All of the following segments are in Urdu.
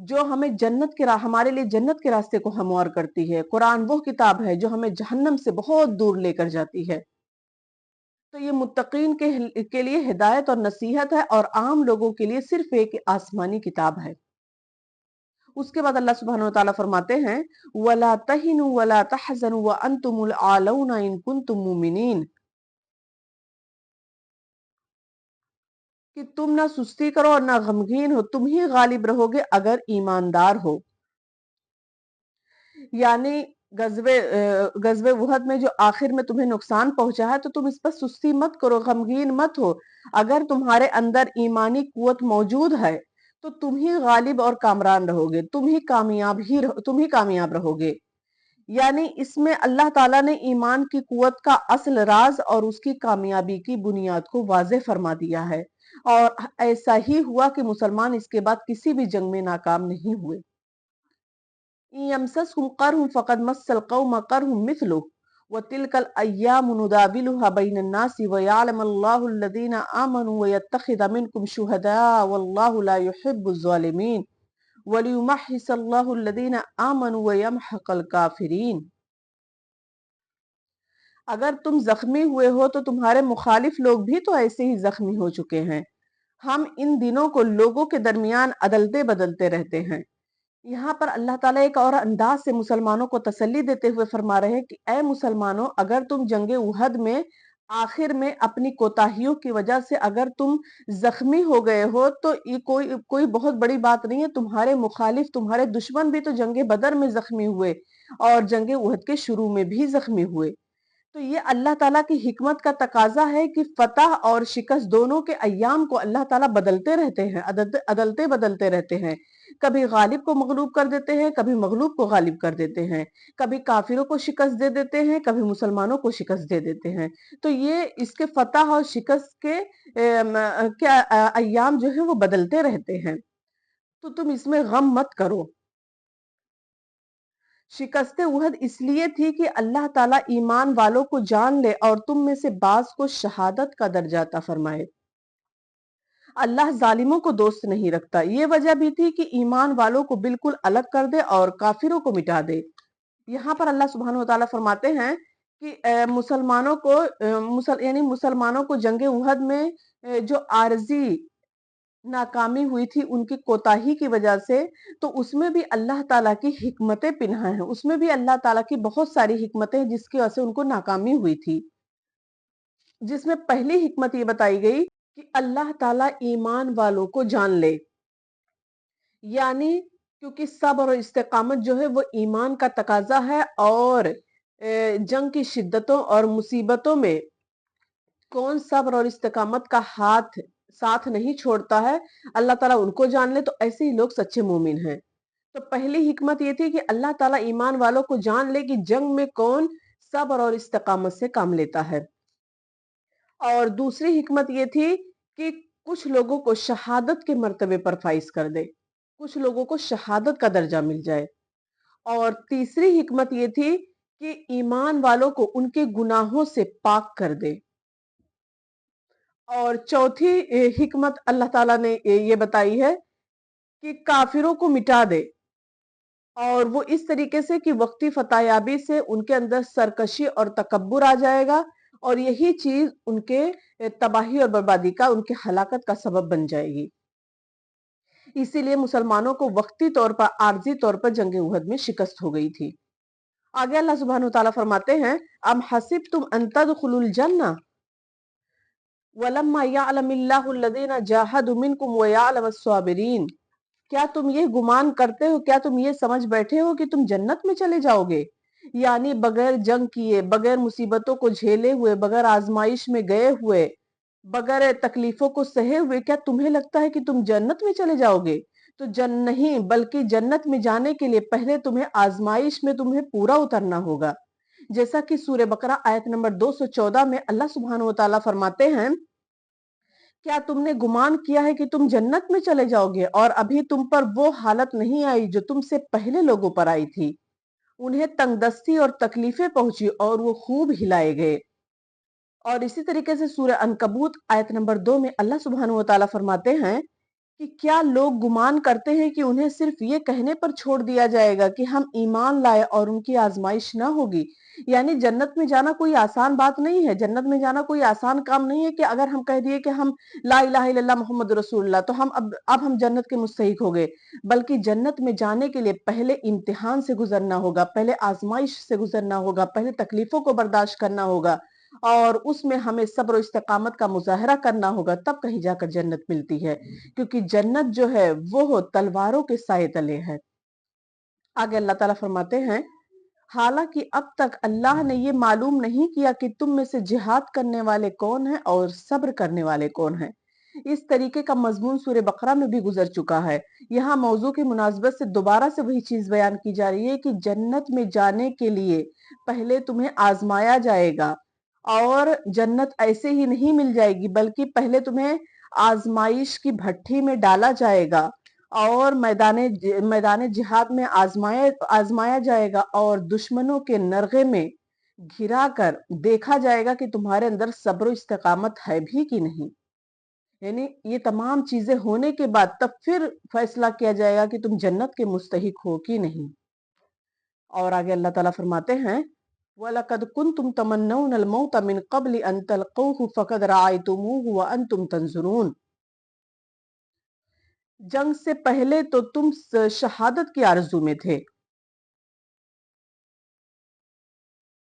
جو ہمیں ہمارے لیے جنت کے راستے کو ہموار کرتی ہے۔ قرآن وہ کتاب ہے جو ہمیں جہنم سے بہت دور لے کر جاتی ہے۔ تو یہ متقین کے لیے ہدایت اور نصیحت ہے، اور عام لوگوں کے لیے صرف ایک آسمانی کتاب ہے۔ اس کے بعد اللہ سبحانہ وتعالی فرماتے ہیں وَلَا تَهِنُوا وَلَا تَحْزَنُوا وَأَنْتُمُ الْأَعْلَوْنَ إِن كُنتُم مُؤْمِنِينَ، کہ تم نہ سستی کرو اور نہ غمگین ہو، تم ہی غالب رہو گے اگر ایماندار ہو۔ یعنی غزوہ احد میں جو آخر میں تمہیں نقصان پہنچا ہے تو تم اس پر سستی مت کرو، غمگین مت ہو۔ اگر تمہارے اندر ایمانی قوت موجود ہے تو تم ہی غالب اور کامران رہو گے، تم ہی کامیاب رہو گے۔ یعنی اس میں اللہ تعالیٰ نے ایمان کی قوت کا اصل راز اور اس کی کامیابی کی بنیاد کو واضح فرما دیا ہے، اور ایسا ہی ہوا کہ مسلمان اس کے بعد کسی بھی جنگ میں ناکام نہیں ہوئے۔ يَمْسَسْهُمْ قَرْحٌ فَقَدْ مَسَّ الْقَوْمَ قَرْحٌ مِثْلُهُ وَتِلْكَ الْأَيَّامُ نُدَاوِلُهَا بَيْنَ النَّاسِ وَيَعْلَمَ اللَّهُ الَّذِينَ آمَنُوا وَيَتَّخِذَ مِنْكُمْ شُهَدَاءَ وَاللَّهُ لَا يُحِبُّ الظَّالِمِينَ وَلِيُمَحِّصَ اللَّهُ الَّذِينَ آمَنُوا وَيَمْحَقَ الْكَافِرِينَ۔ اگر تم زخمی ہوئے ہو تو تمہارے مخالف لوگ بھی تو ایسے ہی زخمی ہو چکے ہیں۔ ہم ان دنوں کو لوگوں کے درمیان عدلتے بدلتے رہتے ہیں۔ یہاں پر اللہ تعالیٰ ایک اور انداز سے مسلمانوں کو تسلی دیتے ہوئے فرما رہے ہیں کہ اے مسلمانوں، اگر تم جنگ احد میں آخر میں اپنی کوتاہیوں کی وجہ سے اگر تم زخمی ہو گئے ہو تو یہ کوئی بہت بڑی بات نہیں ہے۔ تمہارے مخالف، تمہارے دشمن بھی تو جنگ بدر میں زخمی ہوئے اور جنگ احد کے شروع میں بھی زخمی ہوئے۔ تو یہ اللہ تعالیٰ کی حکمت کا تقاضا ہے کہ فتح اور شکست دونوں کے ایام کو اللہ تعالیٰ بدلتے رہتے ہیں، عدلتے بدلتے رہتے ہیں۔ کبھی غالب کو مغلوب کر دیتے ہیں، کبھی مغلوب کو غالب کر دیتے ہیں، کبھی کافروں کو شکست دے دیتے ہیں، کبھی مسلمانوں کو شکست دے دیتے ہیں۔ تو یہ اس کے فتح اور شکست کے ایام جو ہیں وہ بدلتے رہتے ہیں، تو تم اس میں غم مت کرو۔ شکست احد اس لیے تھی کہ اللہ تعالیٰ ایمان والوں کو جان لے اور تم میں سے بعض کو شہادت کا درجہ عطا فرمائے۔ اللہ ظالموں کو دوست نہیں رکھتا۔ یہ وجہ بھی تھی کہ ایمان والوں کو بالکل الگ کر دے اور کافروں کو مٹا دے۔ یہاں پر اللہ سبحانہ وتعالیٰ فرماتے ہیں کہ مسلمانوں کو جنگ احد میں جو عارضی ناکامی ہوئی تھی ان کی کوتاہی کی وجہ سے، تو اس میں بھی اللہ تعالیٰ کی حکمتیں پنہاں ہیں، اس میں بھی اللہ تعالیٰ کی بہت ساری حکمتیں جس کی وجہ سے ان کو ناکامی ہوئی تھی۔ جس میں پہلی حکمت یہ بتائی گئی کہ اللہ تعالیٰ ایمان والوں کو جان لے، یعنی کیونکہ صبر اور استقامت جو ہے وہ ایمان کا تقاضا ہے، اور جنگ کی شدتوں اور مصیبتوں میں کون صبر اور استقامت کا ساتھ نہیں چھوڑتا ہے، اللہ تعالیٰ ان کو جان لے تو ایسے ہی لوگ سچے مومن ہیں۔ تو پہلی حکمت یہ تھی کہ اللہ تعالیٰ ایمان والوں کو جان لے کہ جنگ میں کون صبر اور استقامت سے کام لیتا ہے، اور دوسری حکمت یہ تھی کہ کچھ لوگوں کو شہادت کے مرتبے پر فائز کر دے، کچھ لوگوں کو شہادت کا درجہ مل جائے، اور تیسری حکمت یہ تھی کہ ایمان والوں کو ان کے گناہوں سے پاک کر دے، اور چوتھی حکمت اللہ تعالیٰ نے یہ بتائی ہے کہ کافروں کو مٹا دے، اور وہ اس طریقے سے کہ وقتی فتح یابی سے ان کے اندر سرکشی اور تکبر آ جائے گا، اور یہی چیز ان کے تباہی اور بربادی کا، ان کے ہلاکت کا سبب بن جائے گی۔ اسی لیے مسلمانوں کو وقتی طور پر، عارضی طور پر جنگ احد میں شکست ہو گئی تھی۔ آگے اللہ سبحانہ وتعالیٰ فرماتے ہیں ام حسبتم ان تدخلوا الجنہ وَلَمَّا يَعْلَمِ اللَّهُ الَّذِينَ جَاهَدُوا مِنْكُمْ وَيَعْلَمَ الصَّابِرِينَ، کیا تم یہ گمان کرتے ہو، کیا تم یہ سمجھ بیٹھے ہو کہ تم جنت میں چلے جاؤ گے؟ یعنی بغیر جنگ کیے، بغیر مصیبتوں کو جھیلے ہوئے، بغیر آزمائش میں گئے ہوئے، بغیر تکلیفوں کو سہے ہوئے، کیا تمہیں لگتا ہے کہ تم جنت میں چلے جاؤ گے؟ تو نہیں، بلکہ جنت میں جانے کے لیے پہلے تمہیں آزمائش میں تمہیں پورا اترنا ہوگا۔ جیسا کہ سورہ بقرہ آیت نمبر 214 میں اللہ سبحانہ وتعالیٰ فرماتے ہیں کیا تم نے گمان کیا ہے کہ تم جنت میں چلے جاؤ گے اور ابھی تم پر وہ حالت نہیں آئی جو تم سے پہلے لوگوں پر آئی تھی؟ انہیں تنگ دستی اور تکلیفیں پہنچی اور وہ خوب ہلائے گئے۔ اور اسی طریقے سے سورہ عنکبوت آیت نمبر 2 میں اللہ سبحانہ وتعالیٰ فرماتے ہیں کہ کیا لوگ گمان کرتے ہیں کہ انہیں صرف یہ کہنے پر چھوڑ دیا جائے گا کہ ہم ایمان لائے اور ان کی آزمائش نہ ہوگی؟ یعنی جنت میں جانا کوئی آسان بات نہیں ہے، جنت میں جانا کوئی آسان کام نہیں ہے کہ اگر ہم کہہ دیے کہ ہم لا الہ الا اللہ محمد رسول اللہ تو اب ہم جنت کے مستحق ہو گئے، بلکہ جنت میں جانے کے لیے پہلے امتحان سے گزرنا ہوگا، پہلے آزمائش سے گزرنا ہوگا، پہلے تکلیفوں کو برداشت کرنا ہوگا، اور اس میں ہمیں صبر و استقامت کا مظاہرہ کرنا ہوگا، تب کہیں جا کر جنت ملتی ہے، کیونکہ جنت جو ہے وہ تلواروں کے سائے تلے ہے۔ آگے اللہ تعالیٰ فرماتے ہیں، حالانکہ اب تک اللہ نے یہ معلوم نہیں کیا کہ تم میں سے جہاد کرنے والے کون ہیں اور صبر کرنے والے کون ہیں۔ اس طریقے کا مضمون سورہ بقرہ میں بھی گزر چکا ہے۔ یہاں موضوع کی مناسبت سے دوبارہ سے وہی چیز بیان کی جا رہی ہے کہ جنت میں جانے کے لیے پہلے تمہیں آزمایا جائے گا، اور جنت ایسے ہی نہیں مل جائے گی، بلکہ پہلے تمہیں آزمائش کی بھٹی میں ڈالا جائے گا، اور میدان جہاد میں آزمایا جائے گا، اور دشمنوں کے نرغے میں گھرا کر دیکھا جائے گا کہ تمہارے اندر صبر و استقامت ہے بھی کہ نہیں۔ یعنی یہ تمام چیزیں ہونے کے بعد تب پھر فیصلہ کیا جائے گا کہ تم جنت کے مستحق ہو کہ نہیں۔ اور آگے اللہ تعالیٰ فرماتے ہیں، وَلَقَدْ كُنْتُمْ تَمَنَّوْنَ الْمَوْتَ مِنْ قَبْلِ أَنْ تَلْقَوْهُ فَقَدْ رَأَيْتُمُوهُ وَأَنْتُمْ تَنْظُرُونَ۔ جنگ سے پہلے تو تم شہادت کی آرزو میں تھے۔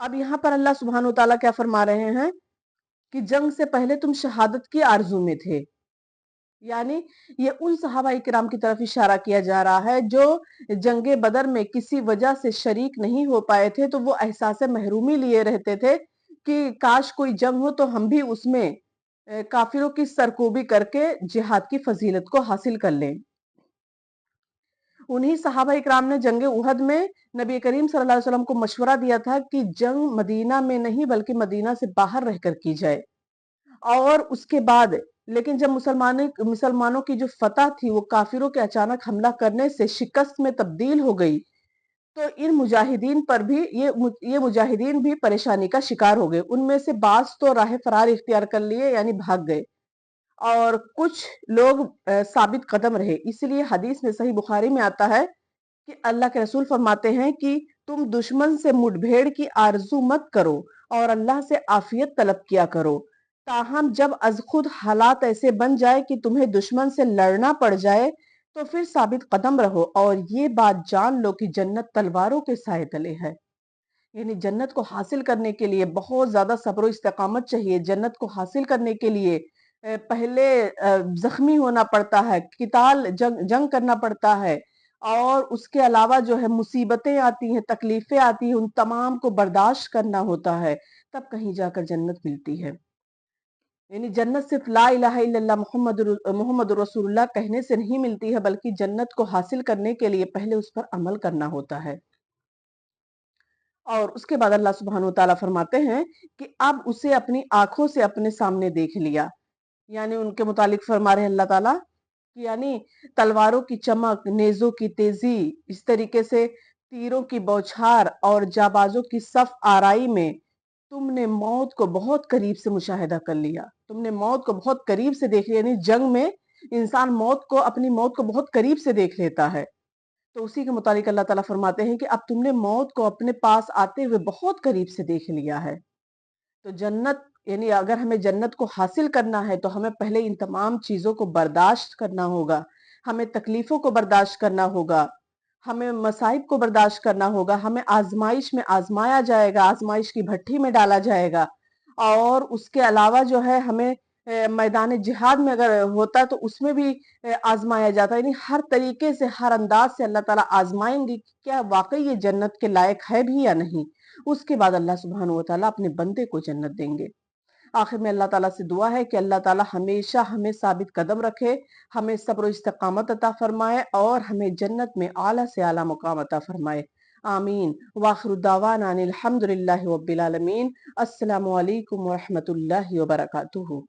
اب یہاں پر اللہ سبحانہ وتعالیٰ کیا فرما رہے ہیں کہ جنگ سے پہلے تم شہادت کی آرزو میں تھے، یعنی یہ ان صحابہ کرام کی طرف اشارہ کیا جا رہا ہے جو جنگ بدر میں کسی وجہ سے شریک نہیں ہو پائے تھے، تو وہ احساس محرومی لیے رہتے تھے کہ کاش کوئی جنگ ہو تو ہم بھی اس میں کافروں کی سرکوبی کر کے جہاد کی فضیلت کو حاصل کر لیں۔ انہی صحابہ اکرام نے جنگ احد میں نبی کریم صلی اللہ علیہ وسلم کو مشورہ دیا تھا کہ جنگ مدینہ میں نہیں بلکہ مدینہ سے باہر رہ کر کی جائے، اور اس کے بعد لیکن جب مسلمانوں کی جو فتح تھی وہ کافروں کے اچانک حملہ کرنے سے شکست میں تبدیل ہو گئی، تو ان مجاہدین پر بھی یہ مجاہدین بھی پریشانی کا شکار ہو گئے۔ ان میں سے بعض تو راہ فرار اختیار کر لیے، یعنی بھاگ گئے، اور کچھ لوگ ثابت قدم رہے۔ اس لیے حدیث میں صحیح بخاری میں آتا ہے کہ اللہ کے رسول فرماتے ہیں کہ تم دشمن سے مٹ بھیڑ کی آرزو مت کرو اور اللہ سے عافیت طلب کیا کرو، تاہم جب از خود حالات ایسے بن جائے کہ تمہیں دشمن سے لڑنا پڑ جائے تو پھر ثابت قدم رہو، اور یہ بات جان لو کہ جنت تلواروں کے سائے تلے ہے۔ یعنی جنت کو حاصل کرنے کے لیے بہت زیادہ صبر و استقامت چاہیے۔ جنت کو حاصل کرنے کے لیے پہلے زخمی ہونا پڑتا ہے، جنگ کرنا پڑتا ہے، اور اس کے علاوہ جو ہے مصیبتیں آتی ہیں، تکلیفیں آتی ہیں، ان تمام کو برداشت کرنا ہوتا ہے، تب کہیں جا کر جنت ملتی ہے۔ یعنی جنت صرف لا الہ الا اللہ محمد رسول اللہ کہنے سے نہیں ملتی ہے، بلکہ جنت کو حاصل کرنے کے لیے پہلے اس پر عمل کرنا ہوتا ہے۔ اور اس کے بعد اللہ سبحانہ وتعالیٰ فرماتے ہیں کہ اب اسے اپنی آنکھوں سے اپنے سامنے دیکھ لیا، یعنی ان کے متعلق فرما رہے ہیں اللہ تعالیٰ کہ یعنی تلواروں کی چمک، نیزوں کی تیزی، اس طریقے سے تیروں کی بوچھار اور جابازوں کی صف آرائی میں تم نے موت کو بہت قریب سے مشاہدہ کر لیا، تم نے موت کو بہت قریب سے دیکھ لیا۔ یعنی جنگ میں انسان اپنی موت کو بہت قریب سے دیکھ لیتا ہے، تو اسی کے متعلق اللہ تعالیٰ فرماتے ہیں کہ اب تم نے موت کو اپنے پاس آتے ہوئے بہت قریب سے دیکھ لیا ہے۔ تو جنت، یعنی اگر ہمیں جنت کو حاصل کرنا ہے تو ہمیں پہلے ان تمام چیزوں کو برداشت کرنا ہوگا، ہمیں تکلیفوں کو برداشت کرنا ہوگا، ہمیں مصائب کو برداشت کرنا ہوگا، ہمیں آزمائش میں آزمایا جائے گا، آزمائش کی بھٹی میں ڈالا جائے گا، اور اس کے علاوہ جو ہے ہمیں میدان جہاد میں اگر ہوتا ہے تو اس میں بھی آزمایا جاتا ہے۔ یعنی ہر طریقے سے، ہر انداز سے اللہ تعالیٰ آزمائیں گے کہ کیا واقعی یہ جنت کے لائق ہے بھی یا نہیں۔ اس کے بعد اللہ سبحانہ وتعالیٰ اپنے بندے کو جنت دیں گے۔ آخر میں اللہ تعالیٰ سے دعا ہے کہ اللہ تعالیٰ ہمیشہ ہمیں ثابت قدم رکھے، ہمیں صبر و استقامت عطا فرمائے، اور ہمیں جنت میں اعلیٰ سے اعلیٰ مقام عطا فرمائے۔ آمین۔ وآخر دعوانا ان الحمد للہ رب العالمین۔ السلام علیکم ورحمۃ اللہ وبرکاتہ۔